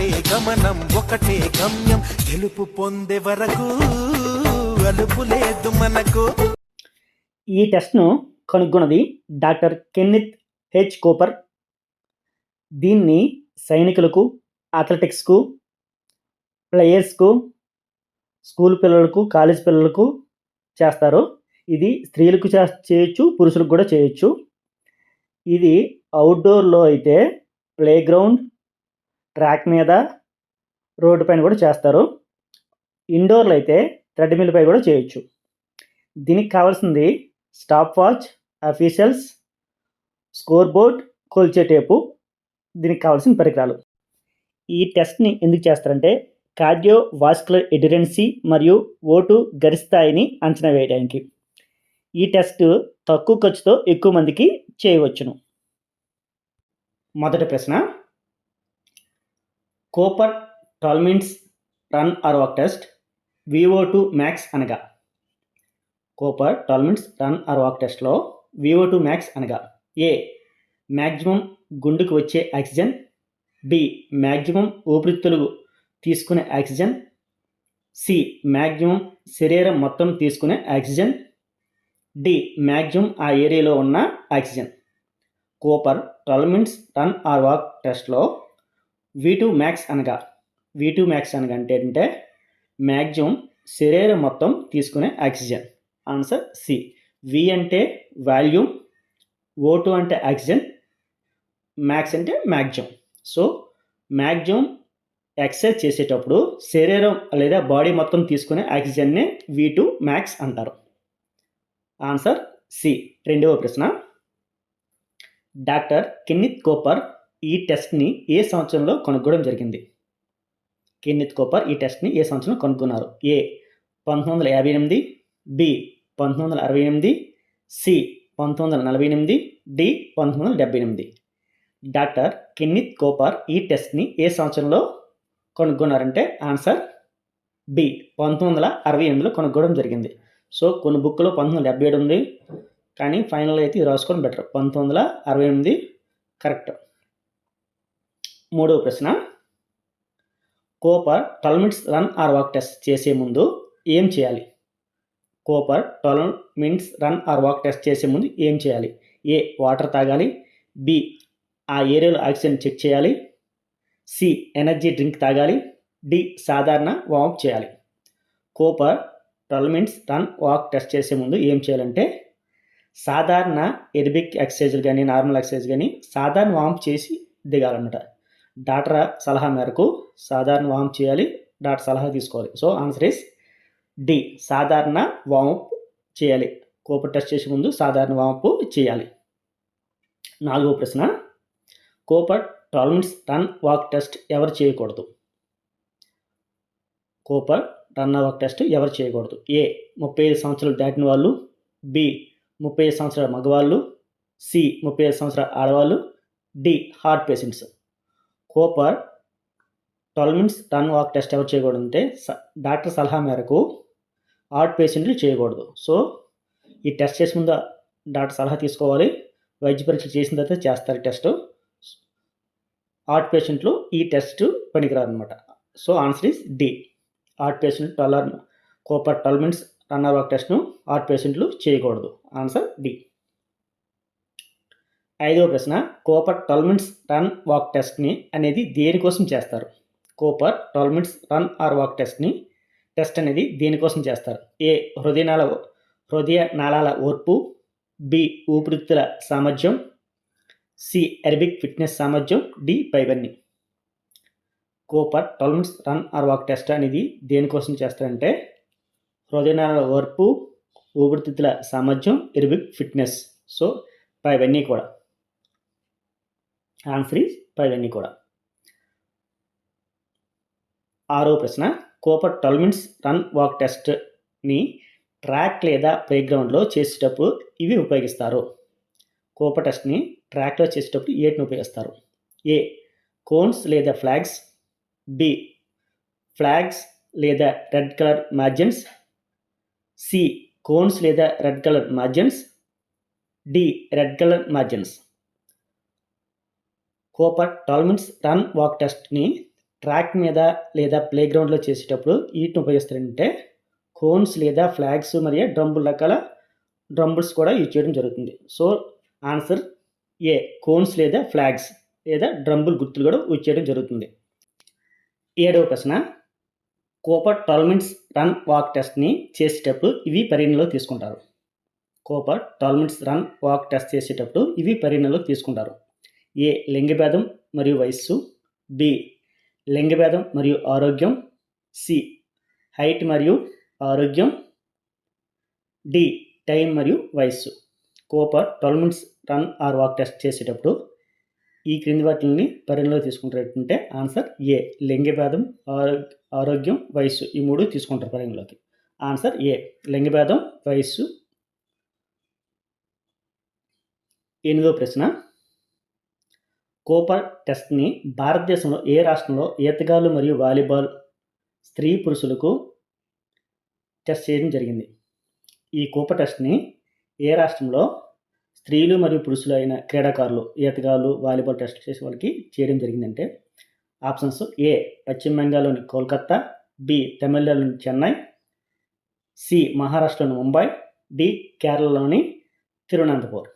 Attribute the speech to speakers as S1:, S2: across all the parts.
S1: ఒకటే గమనం ఒకటే గమ్యం గెలుపు పొందే వరకు అలుపు లేదు మనకు.
S2: ఈ టెస్ట్ను కనుగొన్నది డాక్టర్ కెన్నిత్ హెచ్ కోపర్. దీన్ని సైనికులకు, అథ్లెటిక్స్కు, ప్లేయర్స్కు, స్కూల్ పిల్లలకు, కాలేజ్ పిల్లలకు చేస్తారు. ఇది స్త్రీలకు చేయొచ్చు, పురుషులకు కూడా చేయొచ్చు. ఇది అవుట్డోర్లో అయితే ప్లే గ్రౌండ్, ట్రాక్ మీద, రోడ్డు పైన కూడా చేస్తారు. ఇండోర్లో అయితే థ్రెడ్మిల్ పై కూడా చేయొచ్చు. దీనికి కావాల్సింది stopwatch, officials, scoreboard, కొల్చే టేపు. దీనికి కావాల్సిన పరికరాలు. ఈ టెస్ట్ని ఎందుకు చేస్తారంటే కార్డియో వాస్కులర్ ఎడ్యురెన్సీ మరియు ఓటు గరిష్టాయిని అంచనా వేయడానికి. ఈ టెస్ట్ తక్కువ ఖర్చుతో ఎక్కువ మందికి చేయవచ్చును. మొదటి ప్రశ్న, కోపర్ టాల్మిన్స్ run or walk test VO2 max అనగా. కోపర్ టాల్మిన్స్ రన్ ఆర్ వాక్ టెస్ట్లో VO2 మ్యాక్స్ అనగా ఏ మ్యాక్సిమం గుండెకు వచ్చే ఆక్సిజన్, బి మ్యాక్సిమం ఊపిరితిత్తులు తీసుకునే ఆక్సిజన్, సి మ్యాక్సిమం శరీరం మొత్తం తీసుకునే ఆక్సిజన్, డి మ్యాక్సిమం ఆ ఏరియాలో ఉన్న ఆక్సిజన్. కోపర్ టాల్మిన్స్ రన్ ఆర్ వాక్ టెస్ట్లో V2 మ్యాక్స్ అనగా అంటే మ్యాక్సిమం శరీరం మొత్తం తీసుకునే ఆక్సిజన్. Answer C. వి అంటే వాల్యూమ్, O2 అంటే ఆక్సిజన్, మ్యాక్స్ అంటే మ్యాక్సిమం. సో మ్యాక్సిమం ఎక్సర్సైజ్ చేసేటప్పుడు శరీరం లేదా బాడీ మొత్తం తీసుకునే ఆక్సిజన్నే V2 మ్యాక్స్ అంటారు. Answer C. రెండవ ప్రశ్న, డాక్టర్ కెన్నిత్ కోపర్ ఈ టెస్ట్ని ఏ సంవత్సరంలో కనుగొనడం జరిగింది? కెన్నిత్ కోపర్ ఈ టెస్ట్ని ఏ సంవత్సరంలో కనుగొన్నారు? A 1958, B 1968, C 1948, D 1978. Doctor Kenneth Cooper ఈ టెస్ట్ని ఏ సంవత్సరంలో కనుగొన్నారంటే ఆన్సర్ బి 1968లో కనుగొనడం జరిగింది. సో కొన్ని బుక్లో 1977 ఉంది, కానీ ఫైనల్ అయితే ఇది రాసుకోవడం బెటర్. 1968 కరెక్ట్. మూడవ ప్రశ్న, కోపర్ టాల్మిన్స్ రన్ ఆర్ వాక్ టెస్ట్ చేసే ముందు ఏం చేయాలి? కోపర్ టాల్మిన్స్ రన్ ఆర్ వాక్ టెస్ట్ చేసే ముందు ఏం చేయాలి? ఏ వాటర్ తాగాలి, బి ఆ ఏరియాలో ఆక్సిజన్ చెక్ చేయాలి, సి ఎనర్జీ డ్రింక్ తాగాలి, డి సాధారణ వార్మప్ చేయాలి. కోపర్ టాల్మిన్స్ రన్ వాక్ టెస్ట్ చేసే ముందు ఏం చేయాలంటే సాధారణ ఎరోబిక్ ఎక్సర్సైజులు కానీ నార్మల్ ఎక్సర్సైజ్ కానీ సాధారణ వార్మప్ చేసి దిగాలన్నమాట. డాక్టర్ సలహా మేరకు సాధారణ వార్మప్ చేయాలి, డాక్టర్ సలహా తీసుకోవాలి. సో ఆన్సర్ ఇస్ డి, సాధారణ వార్మప్ చేయాలి. కోపర్ టెస్ట్ చేసే ముందు సాధారణ వార్మప్ చేయాలి. నాలుగవ ప్రశ్న, కోపర్ టాల్మిన్స్ రన్ వాక్ టెస్ట్ ఎవరు చేయకూడదు? కోపర్ రన్ వాక్ టెస్ట్ ఎవరు చేయకూడదు? ఏ 35 సంవత్సరాలు దాటిన వాళ్ళు, బి 35 సంవత్సరాల మగవాళ్ళు, సి 35 సంవత్సరాల ఆడవాళ్ళు, డి హార్ట్ పేషెంట్స్. కోపర్ టాల్మిన్స్ రన్ వాక్ టెస్ట్ ఎవరు చేయకూడదు అంటే డాక్టర్ సలహా మేరకు హార్ట్ పేషెంట్లు చేయకూడదు. సో ఈ టెస్ట్ చేసే ముందు డాక్టర్ సలహా తీసుకోవాలి, వైద్య పరీక్షలు చేసిన తర్వాత చేస్తారు టెస్ట్. హార్ట్ పేషెంట్లు ఈ టెస్ట్ పనికిరారు అనమాట. So answer is D, heart patient Cooper టాల్మిన్స్ రన్ వాక్ టెస్ట్ను హార్ట్ పేషెంట్లు చేయకూడదు. Answer D. ఐదవ ప్రశ్న, కోపర్ టాల్మిన్స్ రన్ వాక్ టెస్ట్ని అనేది దేనికోసం చేస్తారు? కోపర్ టాల్మిన్స్ రన్ ఆర్ వాక్ టెస్ట్ అనేది దేనికోసం చేస్తారు? ఏ హృదయ నాళాల ఓర్పు, బి ఊపిరితిత్తుల సామర్థ్యం, సి ఎరోబిక్ ఫిట్నెస్ సామర్థ్యం, డి పైవన్నీ. కోపర్ టాల్మిన్స్ రన్ ఆర్ వాక్ టెస్ట్ అనేది దేనికోసం చేస్తారంటే హృదయనాళాల ఓర్పు, ఊపిరితిత్తుల సామర్థ్యం, ఎరోబిక్ ఫిట్నెస్. సో పైవన్నీ కూడా. ఆన్సర్ ఈజ్ పైవన్నీ కూడా. ఆరో ప్రశ్న, కోపర్ టాల్మిన్స్ రన్ వాక్ టెస్ట్ని ట్రాక్ లేదా ప్లేగ్రౌండ్లో చేసేటప్పుడు ఇవి ఉపయోగిస్తారు. కోపర్ టెస్ట్ని ట్రాక్లో చేసేటప్పుడు ఏటిని ఉపయోగిస్తారు? ఏ కోన్స్ లేదా ఫ్లాగ్స్, బి ఫ్లాగ్స్ లేదా red colour margins, C cones లేదా red colour margins, D red colour margins. Cooper టాల్మిన్స్ రన్ వాక్ టెస్ట్ని ట్రాక్ మీద లేదా ప్లే గ్రౌండ్లో చేసేటప్పుడు వీటిని ఉపయోగిస్తారంటే కోన్స్ లేదా ఫ్లాగ్స్ మరియు డ్రంబుల్స్ కూడా యూజ్ చేయడం జరుగుతుంది. సో ఆన్సర్ ఏ, కోన్స్ లేదా ఫ్లాగ్స్ లేదా డ్రంబుల్ గుర్తులు కూడా యూజ్ చేయడం జరుగుతుంది. 7వ ప్రశ్న, కోపర్ 12 మినిట్స్ రన్ వాక్ టెస్ట్ని చేసేటప్పుడు ఇవి పరిగణలో తీసుకుంటారు. Cooper 12 minutes run walk test చేసేటప్పుడు ఇవి పరిగణలో తీసుకుంటారు. ఏ, లింగభేదం మరియు వయస్సు, బి, లింగభేదం మరియు ఆరోగ్యం, సి, హైట్ మరియు ఆరోగ్యం, డి, టైం మరియు వయస్సు. Cooper 12 minutes run or walk test చేసేటప్పుడు ఈ క్రింది వాటిని పరిగణలో తీసుకుంటారంటే ఆన్సర్ ఏ, లింగభేదం, ఆరోగ్యం, వయస్సు ఈ 3 తీసుకుంటారు పరిగణలోకి. ఆన్సర్ ఏ, లింగభేదం, వయస్సు. 8వ ప్రశ్న, కోపర్ టెస్ట్ని భారతదేశంలో ఏ రాష్ట్రంలో ఈతగాళ్ళు మరియు వాలీబాల్ స్త్రీ పురుషులకు టెస్ట్ చేయడం జరిగింది? ఈ కోపర్ టెస్ట్ని ఏ రాష్ట్రంలో స్త్రీలు మరియు పురుషులు అయిన క్రీడాకారులు ఈతగాళ్ళు వాలీబాల్ టెస్ట్ చేసే వాళ్ళకి చేయడం జరిగిందంటే ఆప్షన్స్ ఏ, పశ్చిమ బెంగాల్లోని కోల్కత్తా, బి, తమిళనాడులోని చెన్నై, సి, మహారాష్ట్రలోని ముంబై, డి, కేరళలోని తిరువనంతపూర్.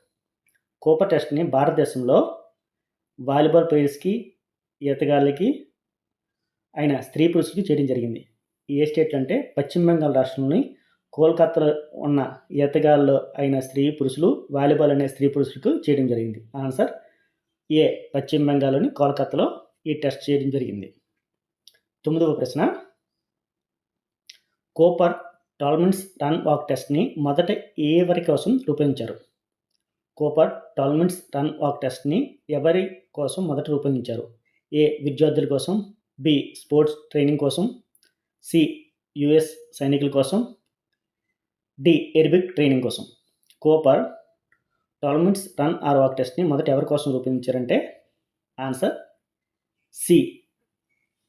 S2: కోపర్ టెస్ట్ని భారతదేశంలో వాలీబాల్ ప్లేయర్స్కి ఈతగాళ్ళకి అయిన స్త్రీ పురుషులకి చేయడం జరిగింది. ఏ స్టేట్లు అంటే పశ్చిమ బెంగాల్ రాష్ట్రంలోని కోల్కత్తాలో ఉన్న ఈతగాళ్ళు అయిన స్త్రీ పురుషులు వాలీబాల్ అనే స్త్రీ పురుషులకు చేయడం జరిగింది. ఆన్సర్ ఏ, పశ్చిమ బెంగాల్లోని కోల్కత్తాలో ఈ టెస్ట్ చేయడం జరిగింది. 9వ ప్రశ్న, కోపర్ 12 మినిట్స్ రన్ వాక్ టెస్ట్ని మొదట ఎవరి కోసం రూపొందించారు? కోపర్ 12 మినిట్స్ రన్ వాక్ టెస్ట్ని ఎవరి కోసం మొదట రూపొందించారు? ఏ, విద్యార్థుల కోసం, బి, స్పోర్ట్స్ ట్రైనింగ్ కోసం, సి, యుఎస్ సైనికుల కోసం, డి, ఎయిర్బిక్ ట్రైనింగ్ కోసం. Cooper 12 minutes run or walk టెస్ట్ని మొదట ఎవరి కోసం రూపొందించారంటే ఆన్సర్ సి,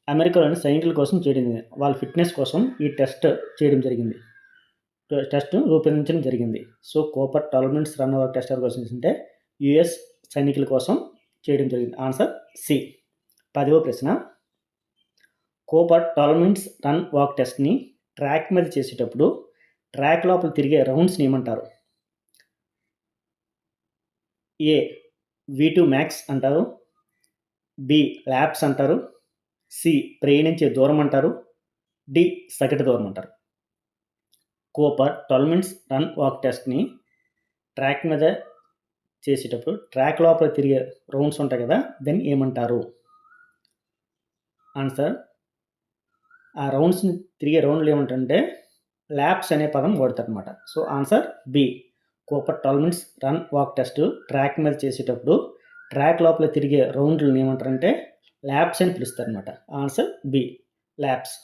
S2: అమెరికాలోని సైనికుల కోసం చేయడం జరిగింది. వాళ్ళ ఫిట్నెస్ కోసం ఈ టెస్ట్ చేయడం జరిగింది, టెస్ట్ రూపొందించడం జరిగింది. So Cooper 12 minutes run walk test ఎవరి కోసం అంటే యుఎస్ సైనికుల కోసం చేయడం జరిగింది. Answer C. 10వ ప్రశ్న, కోపర్ 12 మినిట్స్ రన్ వాక్ టెస్ట్ని ట్రాక్ మీద చేసేటప్పుడు ట్రాక్ లోపల తిరిగే రౌండ్స్ని ఏమంటారు? ఏ, V2 మ్యాక్స్ అంటారు, బి, ల్యాప్స్ అంటారు, సి, ప్రయాణించే దూరం అంటారు, డి, సగటు దూరం అంటారు. కోపర్ 12 మినిట్స్ రన్ వాక్ టెస్ట్ని ట్రాక్ మీద చేసేటప్పుడు ట్రాక్ లోపల తిరిగే రౌండ్స్ ఉంటాయి కదా, దాన్ని ఏమంటారు? ఆన్సర్, ఆ రౌండ్స్ని తిరిగే రౌండ్లు ఏమంటారంటే ల్యాప్స్ అనే పదం వాడతారు అనమాట. So answer B, Cooper 12 minutes run walk test track మీద చేసేటప్పుడు ట్రాక్ లోపల తిరిగే రౌండ్లను ఏమంటారంటే ల్యాప్స్ అని పిలుస్తారు అనమాట. Answer B, lapse.